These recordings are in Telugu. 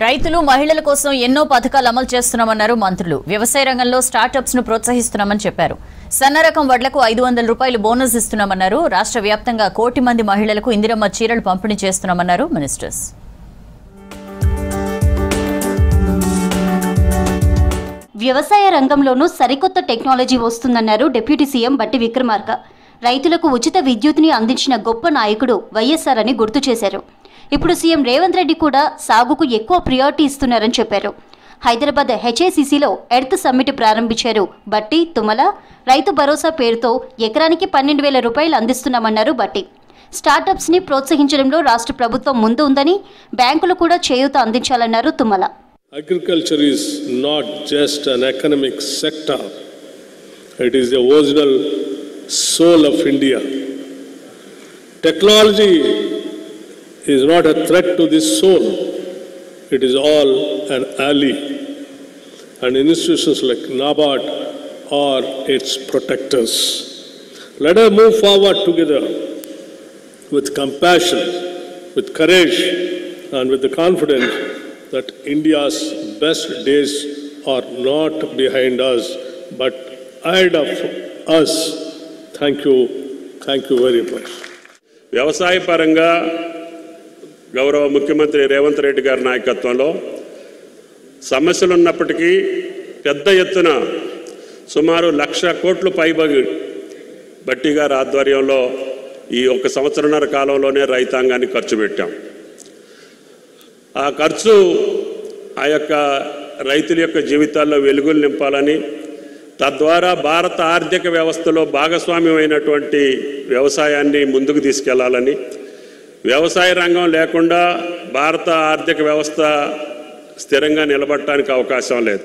రైతులు మహిళల కోసం ఎన్నో పథకాలు అమలు చేస్తున్నామన్నారు మంత్రులు. వ్యవసాయ రంగంలో స్టార్టప్స్ ను ప్రోత్సహిస్తున్నామని చెప్పారు. సన్న రకం వడ్లకు 500 రూపాయలు బోనస్ ఇస్తున్నామన్నారు. రాష్ట్ర వ్యాప్తంగా 1 కోటి మంది మహిళలకు ఇందిరమ్మ చీరలు పంపిణీ చేస్తున్నామన్నారు మినిస్టర్స్. వ్యవసాయ రంగంలోనూ సరికొత్త టెక్నాలజీ వస్తుందన్నారు డిప్యూటీ సీఎం బట్టి విక్రమార్క. రైతులకు ఉచిత విద్యుత్ని అందించిన గొప్ప నాయకుడు వైఎస్ఆర్ అని గుర్తు చేశారు. ఇప్పుడు సీఎం రేవంత్ రెడ్డి కూడా సాగుకు ఎక్కువ ప్రియారిటీ ఇస్తున్నారని చెప్పారు. హైదరాబాద్ హెచ్ఏసీసీలో ఎర్త్ సమ్మిట్ ప్రారంభించారు బట్టి. తుమ్మల రైతు భరోసా పేరుతో ఎకరానికి 12,000 రూపాయలు అందిస్తున్నామన్నారు బట్టి. స్టార్టప్స్ ని ప్రోత్సహించడంలో రాష్ట్ర ప్రభుత్వం ముందు ఉందని, బ్యాంకులు కూడా చేయూత అందించాలన్నారు Tummala. Agriculture is not just an economic sector. It is the original soul of India. Technology is not a threat to this soul. It is all an ally. And institutions like NABARD are its protectors. Let us move forward together with compassion, with courage, and with the confidence that India's best days are not behind us, but ahead of us. Thank you very much. వ్యవసాయ పరంగా గౌరవ ముఖ్యమంత్రి రేవంత్ రెడ్డి గారి నాయకత్వంలో సమస్యలు ఉన్నప్పటికీ పెద్ద ఎత్తున సుమారు 1,00,000 కోట్లు పైబడి బట్టి గారి ఆధ్వర్యంలో ఈ 1 సంవత్సరన్నర కాలంలోనే రైతాంగాన్ని ఖర్చు పెట్టాం. ఆ ఖర్చు ఆ యొక్క రైతుల యొక్క జీవితాల్లో వెలుగులు నింపాలని, తద్వారా భారత ఆర్థిక వ్యవస్థలో భాగస్వామ్యమైనటువంటి వ్యవసాయాన్ని ముందుకు తీసుకెళ్లాలని, వ్యవసాయ రంగం లేకుండా భారత ఆర్థిక వ్యవస్థ స్థిరంగా నిలబడటానికి అవకాశం లేదు.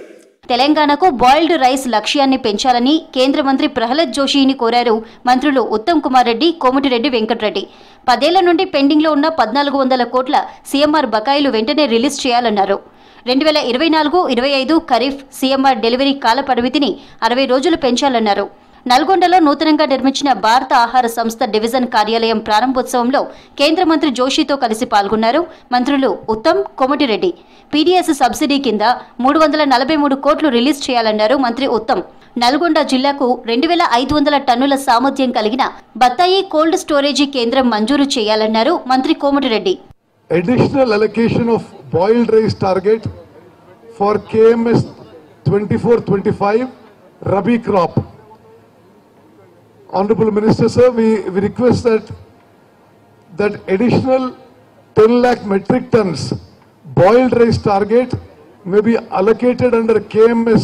తెలంగాణకు బాయిల్డ్ రైస్ లక్ష్యాన్ని పెంచాలని కేంద్ర మంత్రి ప్రహ్లాద్ జోషిని కోరారు మంత్రులు ఉత్తమ్ కుమార్ రెడ్డి, కోమటిరెడ్డి వెంకటరెడ్డి. 10 ఏళ్ల నుండి పెండింగ్లో ఉన్న 1,400 కోట్ల సీఎంఆర్ బకాయిలు వెంటనే రిలీజ్ చేయాలన్నారు. 2024-25 ఖరీఫ్ సీఎంఆర్ డెలివరీ కాల పరిమితిని 60 రోజులు పెంచాలన్నారు. నల్గొండలో నూతనంగా నిర్మించిన భారత ఆహార సంస్థ డివిజన్ కార్యాలయం ప్రారంభోత్సవంలో కేంద్ర మంత్రి జోషితో కలిసి పాల్గొన్నారు మంత్రులు ఉత్తమ్, కోమటిరెడ్డి. పీడీఎస్ సబ్సిడీ కింద 343 కోట్లు రిలీజ్ చేయాలన్నారు మంత్రి ఉత్తమ్. నల్గొండ జిల్లాకు 2,500 టన్నుల సామర్థ్యం కలిగిన బత్తాయి కోల్డ్ స్టోరేజీ కేంద్రం మంజూరు చేయాలన్నారు మంత్రి Komatireddy. Additional allocation of boiled rice target for KMS 24-25 Rabi crop. Honorable Minister Sir, we request that additional 10 lakh metric tons boiled rice target may be allocated under KMS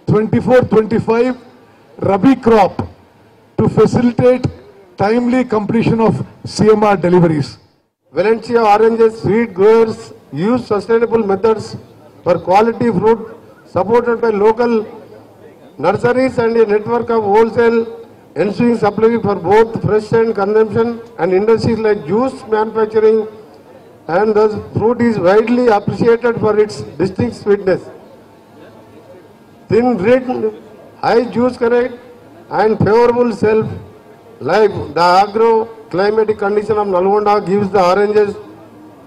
24-25 Rabi crop to facilitate timely completion of CMR deliveries. Valencia oranges seed growers use sustainable methods for quality fruit supported by local nurseries and a network of wholesale ensuring supply for both fresh and consumption, and industries like juice manufacturing, and thus fruit is widely appreciated for its distinct sweetness. Thin red, high juice content and favorable shelf life. The agro-climatic condition of Nalgonda gives the oranges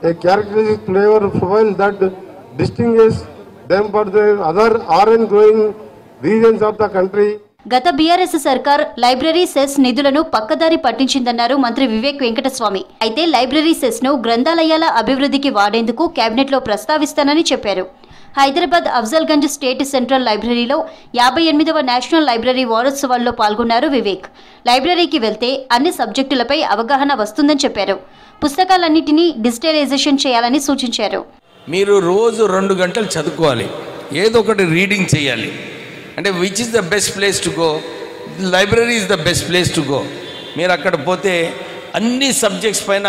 a characteristic flavor profile that distinguishes them from the other orange growing regions of the country. గత బీఆర్ఎస్ సర్కార్ లైబ్రరీ సెస్ నిధులను పక్కదారి పట్టించిందన్నారు మంత్రి వివేక్ వెంకటస్వామి. అయితే లైబ్రరీ సెస్ ను గ్రంథాలయాల అభివృద్ధికి వాడేందుకు కేబినెట్ లో ప్రస్తావిస్తానని చెప్పారు. హైదరాబాద్ అఫ్జల్గంజ్ స్టేట్ సెంట్రల్ లైబ్రరీలో 58వ నేషనల్ లైబ్రరీ వారోత్సవాల్లో పాల్గొన్నారు వివేక్. లైబ్రరీకి వెళ్తే అన్ని సబ్జెక్టులపై అవగాహన వస్తుందని చెప్పారు. పుస్తకాలన్నింటినీ డిజిటలైజేషన్ చేయాలని సూచించారు. మీరు రోజు 2 గంటలు చదువుకోవాలి, ఏదో ఒకటి రీడింగ్ చేయాలి. అంటే which is the best place to go? Library is the best place to go. మీరు అక్కడ పోతే అన్ని సబ్జెక్ట్స్ పైన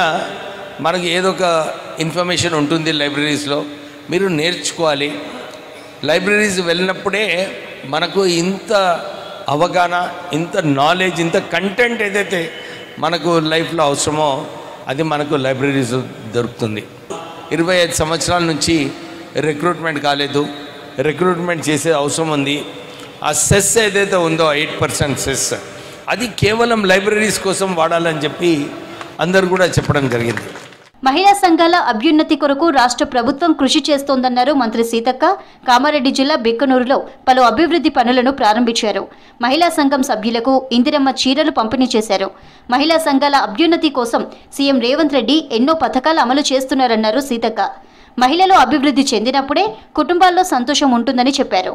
మనకి ఏదో ఒక ఇన్ఫర్మేషన్ ఉంటుంది లైబ్రరీస్లో. మీరు నేర్చుకోవాలి. లైబ్రరీస్ వెళ్ళినప్పుడే మనకు ఇంత అవగాహన, ఇంత నాలెడ్జ్, ఇంత కంటెంట్ ఏదైతే మనకు లైఫ్లో అవసరమో అది మనకు లైబ్రరీస్ దొరుకుతుంది. 25 సంవత్సరాల నుంచి రిక్రూట్మెంట్ కాలేదు, రిక్రూట్మెంట్ చేసే అవసరం ఉంది. ఆ సెస్ ఏదైతే ఉందో 8% సెస్, అది కేవలం లైబ్రరీస్ కోసం వాడాలని చెప్పి అందరు కూడా చెప్పడం జరిగింది. మహిళా సంఘాల అభ్యున్నతి కొరకు రాష్ట్ర ప్రభుత్వం కృషి చేస్తోందన్నారు మంత్రి సీతక్క. కామారెడ్డి జిల్లా బిక్కనూరులో పలు అభివృద్ధి పనులను ప్రారంభించారు. మహిళా సంఘం సభ్యులకు ఇందిరమ్మ చీరలు పంపిణీ చేశారు. మహిళా సంఘాల అభ్యున్నతి కోసం సీఎం రేవంత్ రెడ్డి ఎన్నో పథకాలు అమలు చేస్తున్నారన్నారు సీతక్క. మహిళలు అభివృద్ధి చెందినప్పుడే కుటుంబాల్లో సంతోషం ఉంటుందని చెప్పారు.